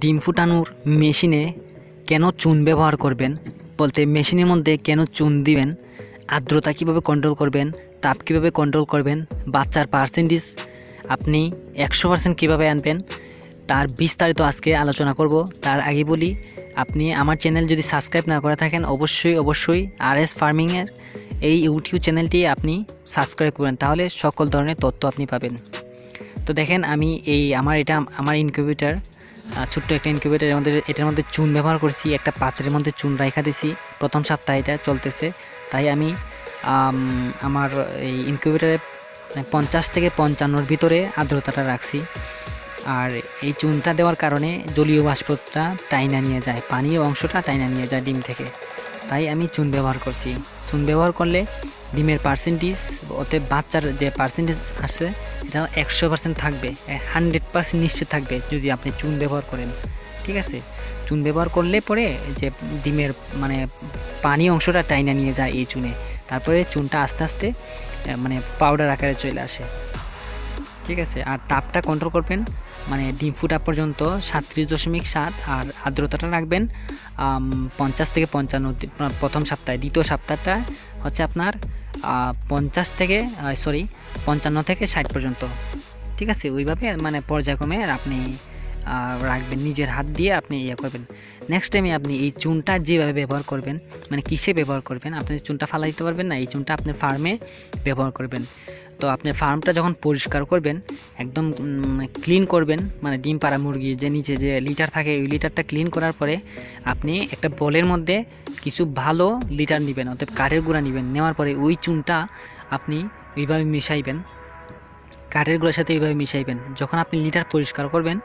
ডিম ফুটানোর মেশিনে কেন চুন ব্যবহার করবেন, বলতে মেশিনের মধ্যে কেন চুন দিবেন, আর্দ্রতা কীভাবে কন্ট্রোল করবেন, তাপ কীভাবে কন্ট্রোল করবেন, বাচ্চার পার্সেন্টেজ আপনি 100% কীভাবে আনবেন, তার বিস্তারিত আজকে আলোচনা করব। তার আগে বলি, আপনি আমার চ্যানেল যদি সাবস্ক্রাইব না করে থাকেন অবশ্যই RS ফার্মিংয়ের এই ইউটিউব চ্যানেলটি আপনি সাবস্ক্রাইব করবেন, তাহলে সকল ধরনের তথ্য আপনি পাবেন। তো দেখেন, আমি আমার ইনকিউবেটর, ছোট্ট একটা ইনকিউবেটর, এটার মধ্যে চুন ব্যবহার করছি। একটা পাত্রের মধ্যে চুন রাখা দিছি, প্রথম সপ্তাহে এটা চলতেছে। তাই আমি আমার এই ইনকিউবেটরে 50 থেকে 55-র ভিতরে আর্দ্রতাটা রাখছি। আর এই চুনটা দেওয়ার কারণে জলীয় বাষ্পটা টাইনা নিয়ে যায়, পানির অংশটা টাইনা নিয়ে যায় ডিম থেকে। তাই আমি চুন ব্যবহার করছি। চুন ব্যবহার করলে ডিমের পার্সেন্টেজ, ওতে বাচ্চার যে পার্সেন্টেজ আছে এটা 100% থাকবে, 100% নিশ্চিত থাকবে যদি আপনি চুন ব্যবহার করেন। ঠিক আছে, চুন ব্যবহার করলে পরে যে ডিমের পানি অংশটা টাইনা নিয়ে যায় এই চুনে, তারপরে চুনটা আস্তে আস্তে পাউডার আকারে চলে আসে। ঠিক আছে, আর তাপটা কন্ট্রোল করবেন, ডিম ফুটা পর্যন্ত 37.7, আর আর্দ্রতাটা রাখবেন 50 থেকে 55 প্রথম সপ্তাহে। দ্বিতীয় সপ্তাহটা হচ্ছে আপনার 55 থেকে 60 পর্যন্ত। ঠিক আছে, ওইভাবে পর্যায়ক্রমে আপনি রাখবেন, নিজের হাত দিয়ে আপনি করবেন। নেক্সট টাইমে আপনি এই চুনটা যেভাবে ব্যবহার করবেন, কিসে ব্যবহার করবেন, আপনি চুনটা ফালা দিতে পারবেন না, এই চুনটা আপনি ফার্মে ব্যবহার করবেন। তো আপনি ফার্মটা যখন পরিষ্কার করবেন, একদম ক্লিন করবেন, ডিম পাড়া মুরগি যে নিচে যে লিটার থাকে ওই লিটারটা ক্লিন করার পরে আপনি একটা বলের মধ্যে কিছু ভালো লিটার নেবেন, অর্থাৎ কাঠের গুঁড়া নেবেন। নেওয়ার পরে ওই চুনটা আপনি ওইভাবে মিশাইবেন, কাঠের গুঁড়ার সাথে এইভাবে মিশাইবেন। যখন আপনি লিটার পরিষ্কার করবেন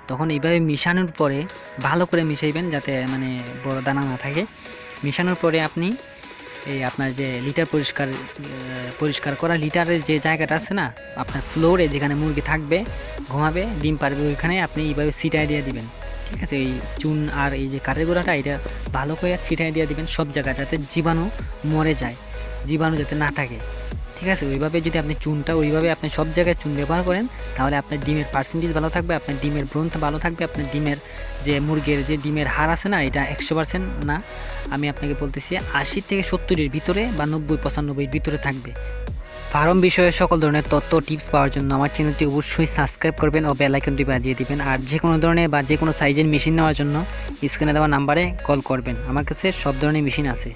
তখন এইভাবে মিশানোর পরে ভালো করে মিশাইবেন, যাতে বড় দানা না থাকে। মিশানোর পরে আপনি আপনার যে লিটার পরিষ্কার করা লিটারের যে জায়গাটা আছে না, আপনার ফ্লোরে যেখানে মুরগি থাকবে, ঘুমাবে, ডিম পারবে, ওইখানে আপনি এইভাবে ছিটাই দিয়ে দিবেন। ঠিক আছে, এই চুন আর এই যে কাঠের গুঁড়াটা এটা ভালো করে ছিটাই দিয়ে দিবেন সব জায়গায়, যাতে জীবাণু মরে যায়, জীবাণু যাতে না থাকে। ঠিক আছে, ওইভাবে যদি আপনি চুনটা ওইভাবে আপনি সব জায়গায় চুন ব্যবহার করেন, তাহলে আপনার ডিমের পার্সেন্টেজ ভালো থাকবে, আপনার ডিমের গ্রোথ ভালো থাকবে, আপনার ডিমের যে মুরগির যে ডিমের হার আছে না, এটা 100% না, আমি আপনাকে বলতেছি 80 থেকে 70-এর ভিতরে বা 90-95-এর ভিতরে থাকবে। ফার্ম বিষয়ে সকল ধরনের তথ্য টিপস পাওয়ার জন্য আমার চ্যানেলটি অবশ্যই সাবস্ক্রাইব করবেন ও বেল আইকনটি বাজিয়ে দিবেন। আর যে কোনো ধরনের বা যে কোনো সাইজের মেশিন নেওয়ার জন্য স্ক্রিনে দেওয়া নাম্বারে কল করবেন, আমার কাছে সব ধরনের মেশিন আছে।